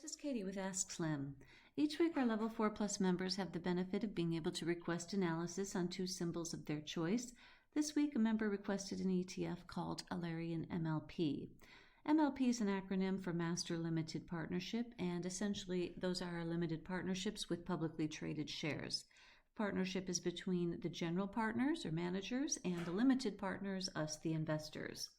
This is Katie with askSlim. Each week our Level 4 Plus members have the benefit of being able to request analysis on two symbols of their choice. This week a member requested an ETF called AMLP. MLP is an acronym for Master Limited Partnership, and essentially those are limited partnerships with publicly traded shares. Partnership is between the general partners or managers and the limited partners, us the investors.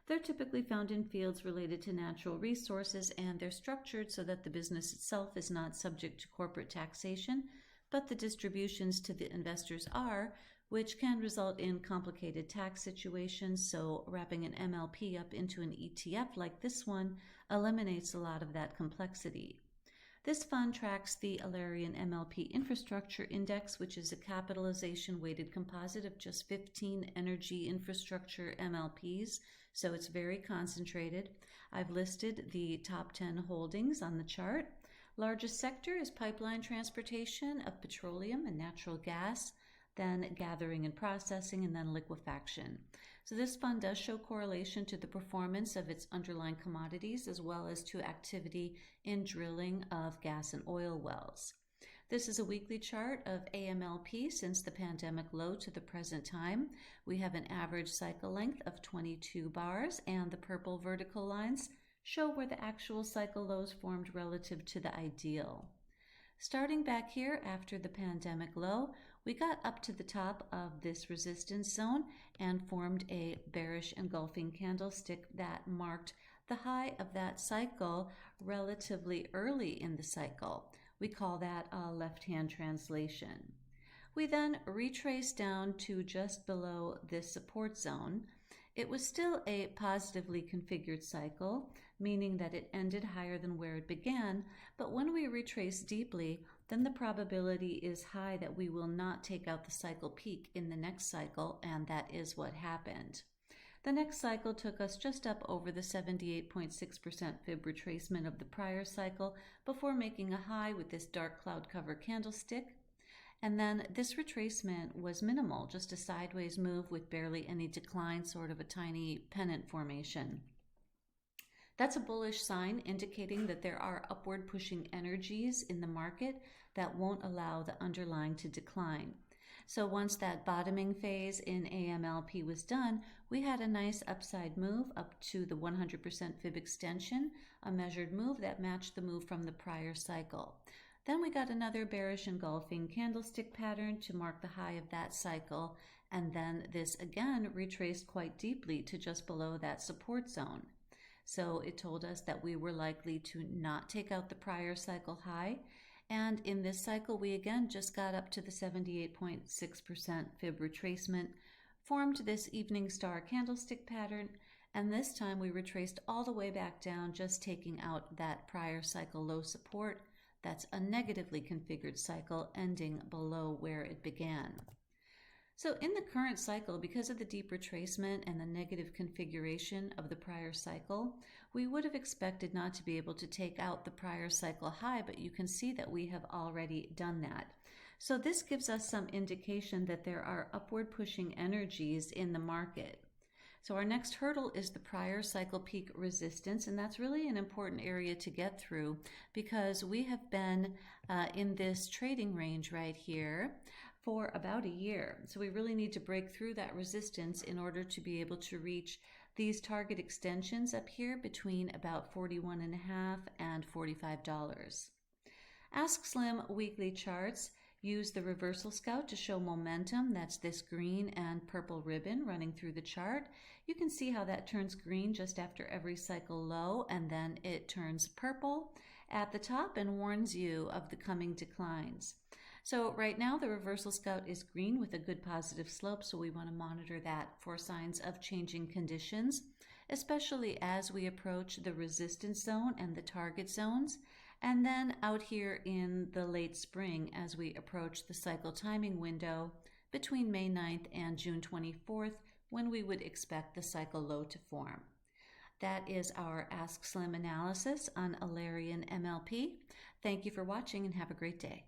They're typically found in fields related to natural resources, and they're structured so that the business itself is not subject to corporate taxation, but the distributions to the investors are, which can result in complicated tax situations. So wrapping an MLP up into an ETF like this one eliminates a lot of that complexity. This fund tracks the Alerian MLP Infrastructure Index, which is a capitalization-weighted composite of just 15 energy infrastructure MLPs, so it's very concentrated. I've listed the top 10 holdings on the chart. Largest sector is pipeline transportation of petroleum and natural gas, then gathering and processing, and then liquefaction. So this fund does show correlation to the performance of its underlying commodities as well as to activity in drilling of gas and oil wells. This is a weekly chart of AMLP since the pandemic low to the present time. We have an average cycle length of 22 bars, and the purple vertical lines show where the actual cycle lows formed relative to the ideal. Starting back here after the pandemic low, we got up to the top of this resistance zone and formed a bearish engulfing candlestick that marked the high of that cycle relatively early in the cycle. We call that a left-hand translation. We then retraced down to just below this support zone. It was still a positively configured cycle, meaning that it ended higher than where it began, but when we retrace deeply, then the probability is high that we will not take out the cycle peak in the next cycle, and that is what happened. The next cycle took us just up over the 78.6% fib retracement of the prior cycle before making a high with this dark cloud cover candlestick. And then this retracement was minimal, just a sideways move with barely any decline, sort of a tiny pennant formation. That's a bullish sign indicating that there are upward pushing energies in the market that won't allow the underlying to decline. So once that bottoming phase in AMLP was done, we had a nice upside move up to the 100% fib extension, a measured move that matched the move from the prior cycle. Then we got another bearish engulfing candlestick pattern to mark the high of that cycle, and then this again retraced quite deeply to just below that support zone. So it told us that we were likely to not take out the prior cycle high, and in this cycle we again just got up to the 78.6% fib retracement, formed this evening star candlestick pattern, and this time we retraced all the way back down, just taking out that prior cycle low support. That's a negatively configured cycle ending below where it began. So in the current cycle, because of the deep retracement and the negative configuration of the prior cycle, we would have expected not to be able to take out the prior cycle high, but you can see that we have already done that. So this gives us some indication that there are upward pushing energies in the market. So our next hurdle is the prior cycle peak resistance, and that's really an important area to get through because we have been in this trading range right here for about a year. So we really need to break through that resistance in order to be able to reach these target extensions up here between about $41.50 and $45. askSlim weekly charts use the reversal scout to show momentum. That's this green and purple ribbon running through the chart. You can see how that turns green just after every cycle low, and then it turns purple at the top and warns you of the coming declines. So right now the reversal scout is green with a good positive slope, so we want to monitor that for signs of changing conditions, especially as we approach the resistance zone and the target zones, and then out here in the late spring as we approach the cycle timing window between May 9th and June 24th, when we would expect the cycle low to form. That is our askSlim analysis on Alerian MLP. Thank you for watching and have a great day.